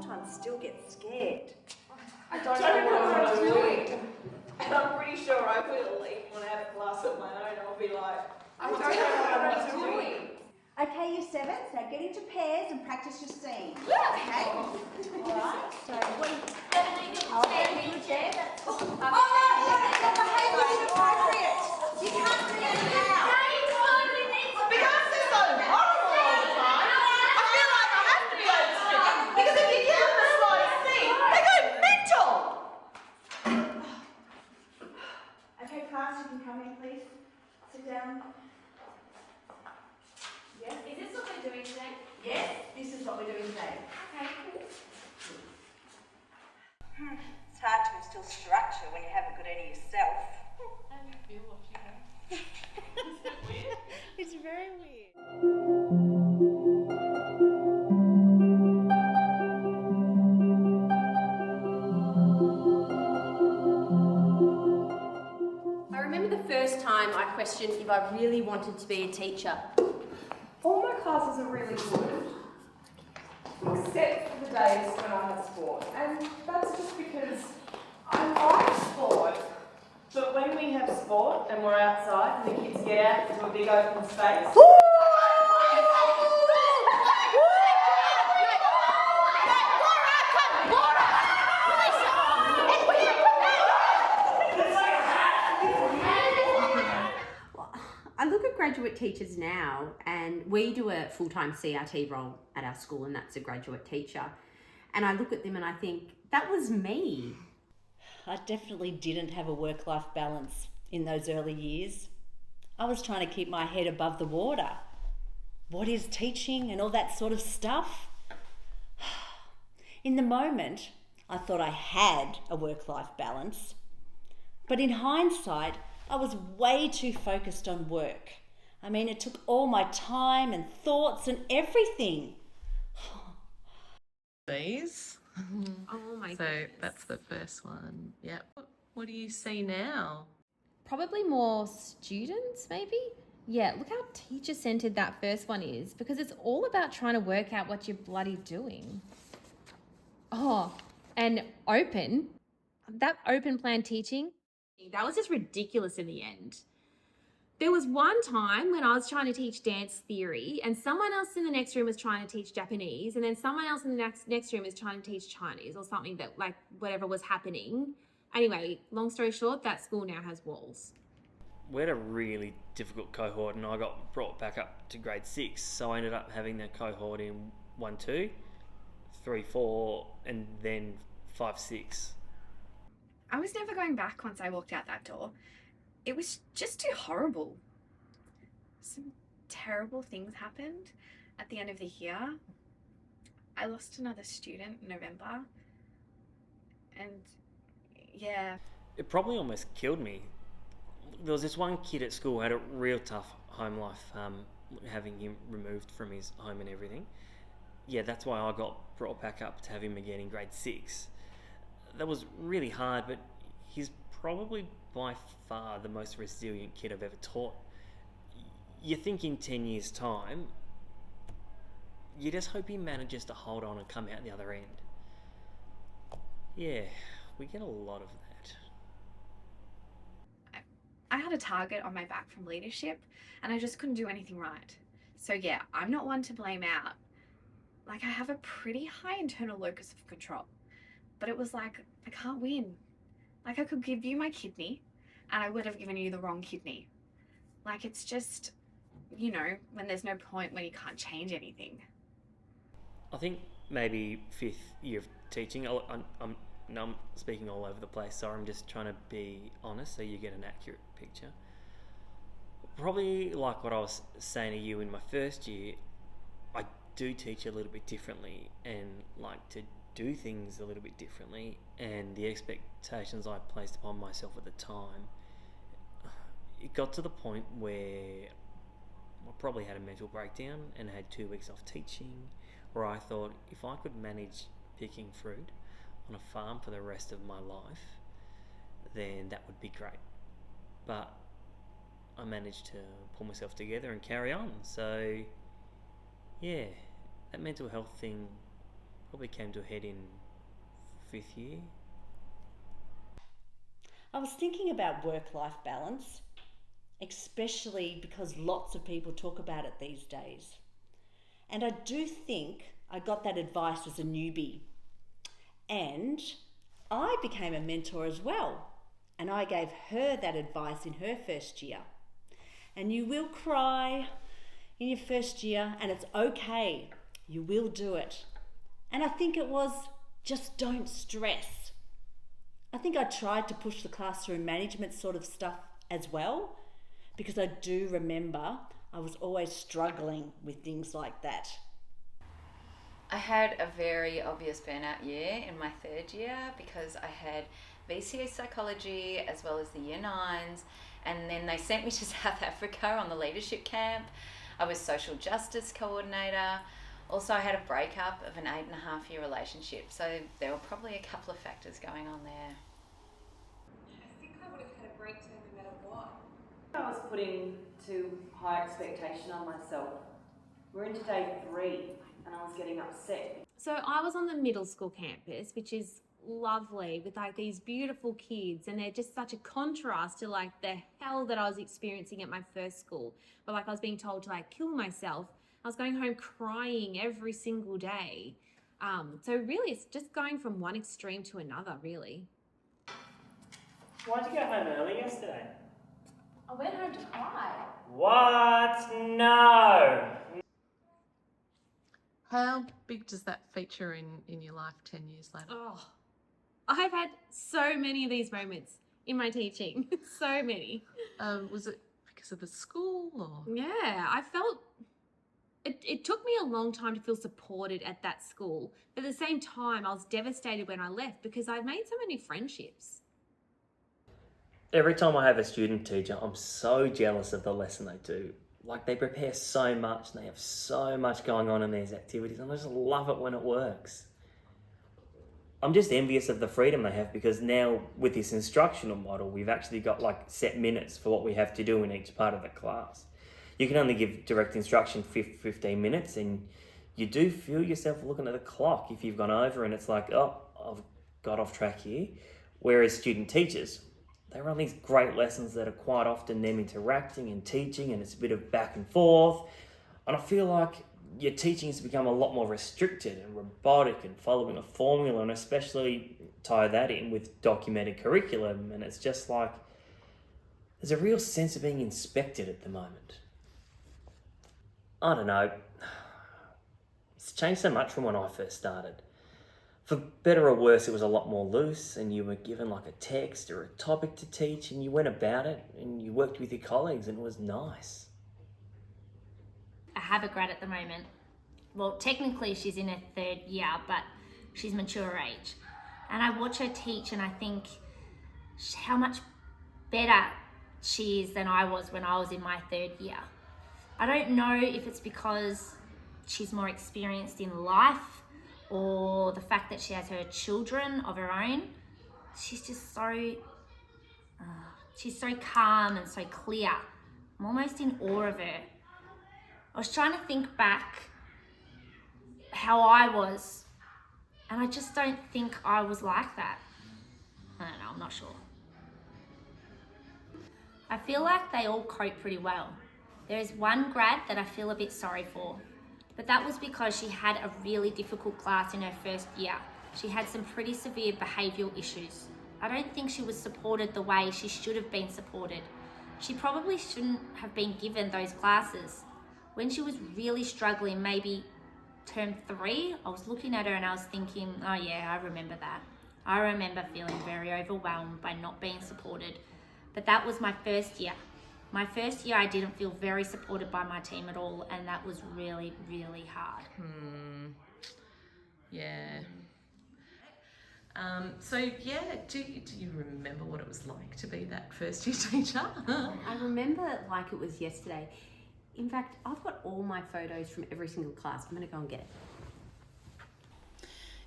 sometimes still get scared. I don't know what I'm doing. And I'm pretty sure I will, even when I have a class of my own, I'll be like, I don't know what I'm doing. Okay, year 7s, now get into pairs and practice your scene. Yeah. Okay? Alright, so what do you... Your behaviour is inappropriate. You can't do that now. Because they're so horrible all the time, I feel like I have to be overstricken. Because if you give them the slightest thing, they go mental. Okay, class, you can come in, please. Sit down. Yes. Is this what we're doing today? Yes, this is what we're doing today. Okay, cool. It's hard to instill structure when you haven't got any yourself. How do you feel what you have? Is it weird? It's very weird. I remember the first time I questioned if I really wanted to be a teacher. All my classes are really good, except for the days when I have sport. And that's just because I like sport. But when we have sport and we're outside and the kids get out into a big open space, I look at graduate teachers now, and we do a full-time CRT role at our school, and that's a graduate teacher. And I look at them and I think, that was me. I definitely didn't have a work-life balance in those early years. I was trying to keep my head above the water. What is teaching and all that sort of stuff? In the moment, I thought I had a work-life balance. But in hindsight, I was way too focused on work. I mean, it took all my time and thoughts and everything. These. Oh my So goodness. that's the first one. Yeah. What do you see now? Probably more students, maybe? Yeah, look how teacher-centered that first one is, because it's all about trying to work out what you're bloody doing. Oh, and open. That open plan teaching, that was just ridiculous in the end. There was one time when I was trying to teach dance theory and someone else in the next room was trying to teach Japanese, and then someone else in the next room is trying to teach Chinese or something, that like whatever was happening. Anyway, long story short, that school now has walls. We had a really difficult cohort and I got brought back up to grade 6, so I ended up having that cohort in 1, 2, 3, 4 and then 5, 6. I was never going back once I walked out that door. It was just too horrible. Some terrible things happened at the end of the year. I lost another student in November. And yeah. It probably almost killed me. There was this one kid at school who had a real tough home life, having him removed from his home and everything. Yeah, that's why I got brought back up to have him again in grade 6. That was really hard, but he's probably by far the most resilient kid I've ever taught. You think in 10 years' time, you just hope he manages to hold on and come out the other end. Yeah, we get a lot of that. I had a target on my back from leadership and I just couldn't do anything right. So yeah, I'm not one to blame out. Like, I have a pretty high internal locus of control, but it was like, I can't win. Like, I could give you my kidney and I would have given you the wrong kidney. Like, it's just, you know, when there's no point, when you can't change anything. I think maybe 5th year of teaching, I'm speaking all over the place, so I'm just trying to be honest so you get an accurate picture. Probably like what I was saying to you in my first year, I do teach a little bit differently and like to do things a little bit differently, and the expectations I placed upon myself at the time, it got to the point where I probably had a mental breakdown and had 2 weeks off teaching, where I thought if I could manage picking fruit on a farm for the rest of my life, then that would be great. But I managed to pull myself together and carry on. So yeah, that mental health thing probably came to a head in 5th year. I was thinking about work-life balance, especially because lots of people talk about it these days. And I do think I got that advice as a newbie. And I became a mentor as well. And I gave her that advice in her first year. And you will cry in your first year, and it's okay. You will do it. And I think it was just don't stress. I think I tried to push the classroom management sort of stuff as well, because I do remember I was always struggling with things like that. I had a very obvious burnout year in my 3rd year because I had VCA psychology as well as the year 9s, and then they sent me to South Africa on the leadership camp. I was social justice coordinator. Also, I had a breakup of an 8.5-year relationship, so there were probably a couple of factors going on there. I think I would have had a breakdown no matter what. I was putting too high expectation on myself. We're into day 3 and I was getting upset. So I was on the middle school campus, which is lovely, with like these beautiful kids, and they're just such a contrast to like the hell that I was experiencing at my first school, where like I was being told to like kill myself. I was going home crying every single day. So really it's just going from one extreme to another, really. Why'd you go home early yesterday? I went home to cry. What? No! How big does that feature in your life 10 years later? Oh, I've had so many of these moments in my teaching. So many. Was it because of the school or? Yeah, I felt it took me a long time to feel supported at that school. But at the same time, I was devastated when I left because I've made so many friendships. Every time I have a student teacher, I'm so jealous of the lesson they do. Like, they prepare so much and they have so much going on in these activities, and I just love it when it works. I'm just envious of the freedom they have, because now with this instructional model, we've actually got like set minutes for what we have to do in each part of the class. You can only give direct instruction 15 minutes, and you do feel yourself looking at the clock if you've gone over and it's like, oh, I've got off track here. Whereas student teachers, they run these great lessons that are quite often them interacting and teaching, and it's a bit of back and forth. And I feel like your teaching has become a lot more restricted and robotic and following a formula, and especially tie that in with documented curriculum. And it's just like, there's a real sense of being inspected at the moment. I don't know. It's changed so much from when I first started. For better or worse, it was a lot more loose, and you were given like a text or a topic to teach, and you went about it and you worked with your colleagues, and it was nice. I have a grad at the moment. Well, technically she's in her 3rd year, but she's mature age. And I watch her teach and I think how much better she is than I was when I was in my 3rd year. I don't know if it's because she's more experienced in life or the fact that she has her children of her own. She's just so, she's so calm and so clear. I'm almost in awe of her. I was trying to think back how I was, and I just don't think I was like that. I don't know, I'm not sure. I feel like they all cope pretty well. There is one grad that I feel a bit sorry for, but that was because she had a really difficult class in her first year. She had some pretty severe behavioural issues. I don't think she was supported the way she should have been supported. She probably shouldn't have been given those classes. When she was really struggling, maybe term 3, I was looking at her and I was thinking, oh yeah, I remember that. I remember feeling very overwhelmed by not being supported. But that was my first year. My first year, I didn't feel very supported by my team at all, and that was really, really hard. Yeah. So yeah, do you remember what it was like to be that first year teacher? I remember it like it was yesterday. In fact, I've got all my photos from every single class. I'm going to go and get it.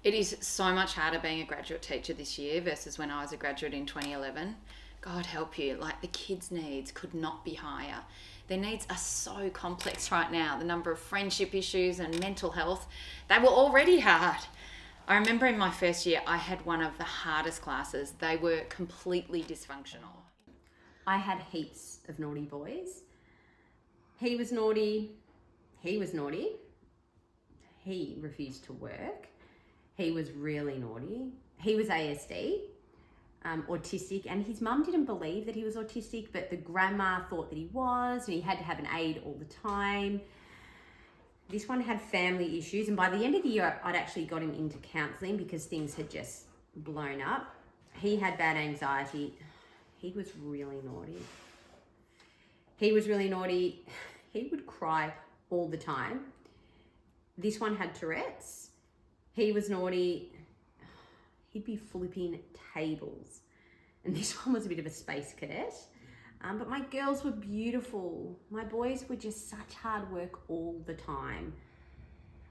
It is so much harder being a graduate teacher this year versus when I was a graduate in 2011. God help you, like the kids' needs could not be higher. Their needs are so complex right now. The number of friendship issues and mental health, they were already hard. I remember in my first year, I had one of the hardest classes. They were completely dysfunctional. I had heaps of naughty boys. He was naughty. He was naughty. He refused to work. He was really naughty. He was ASD, autistic, and his mum didn't believe that he was autistic, but the grandma thought that he was, and he had to have an aide all the time. This one had family issues, and by the end of the year, I'd actually got him into counselling because things had just blown up. He had bad anxiety. He was really naughty. He was really naughty. He would cry all the time. This one had Tourette's. He was naughty. He'd be flipping tables. And this one was a bit of a space cadet. But my girls were beautiful. My boys were just such hard work all the time.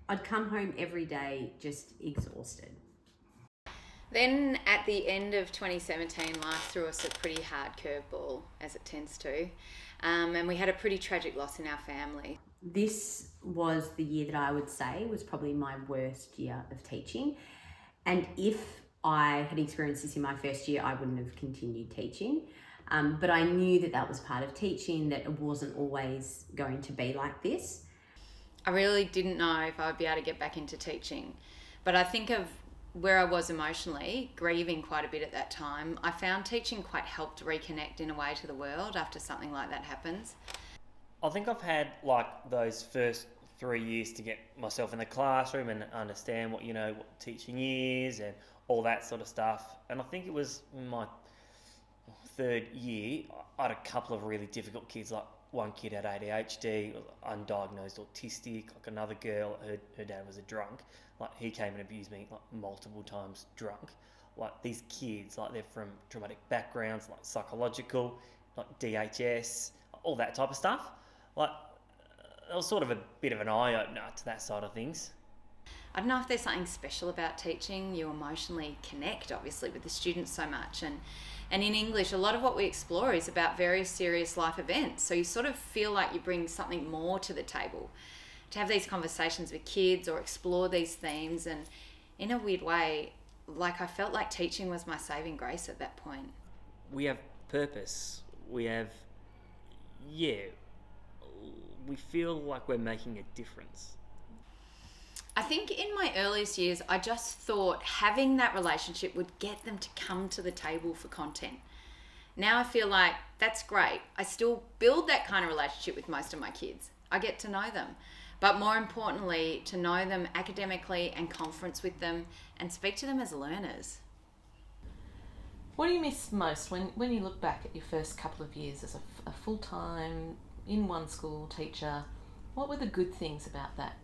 I'd come home every day just exhausted. Then at the end of 2017, life threw us a pretty hard curveball, as it tends to. And we had a pretty tragic loss in our family. This was the year that I would say was probably my worst year of teaching. And if I had experienced this in my first year, I wouldn't have continued teaching. But I knew that that was part of teaching, that it wasn't always going to be like this. I really didn't know if I would be able to get back into teaching. But I think of where I was emotionally, grieving quite a bit at that time, I found teaching quite helped reconnect in a way to the world after something like that happens. I think I've had like those first 3 years to get myself in the classroom and understand what teaching is and all that sort of stuff. And I think it was my third year, I had a couple of really difficult kids. Like one kid had ADHD, undiagnosed autistic. Like another girl, her dad was a drunk. Like he came and abused me like multiple times drunk. Like these kids, like they're from traumatic backgrounds, like psychological, like DHS, all that type of stuff. Like it was sort of a bit of an eye opener to that side of things. I don't know if there's something special about teaching. You emotionally connect, obviously, with the students so much. And in English, a lot of what we explore is about very serious life events. So you sort of feel like you bring something more to the table. To have these conversations with kids or explore these themes. And in a weird way, like I felt like teaching was my saving grace at that point. We have purpose. We have, we feel like we're making a difference. I think in my earliest years, I just thought having that relationship would get them to come to the table for content. Now I feel like that's great. I still build that kind of relationship with most of my kids. I get to know them. But more importantly, to know them academically and conference with them and speak to them as learners. What do you miss most when you look back at your first couple of years as a full-time, in one school teacher? What were the good things about that?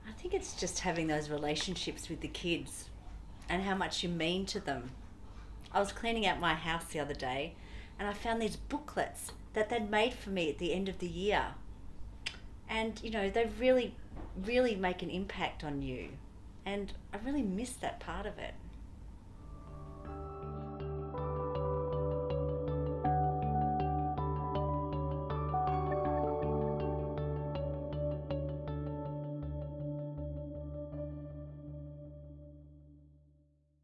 I think it's just having those relationships with the kids and how much you mean to them. I was cleaning out my house the other day and I found these booklets that they'd made for me at the end of the year. And, they really, really make an impact on you. And I really miss that part of it.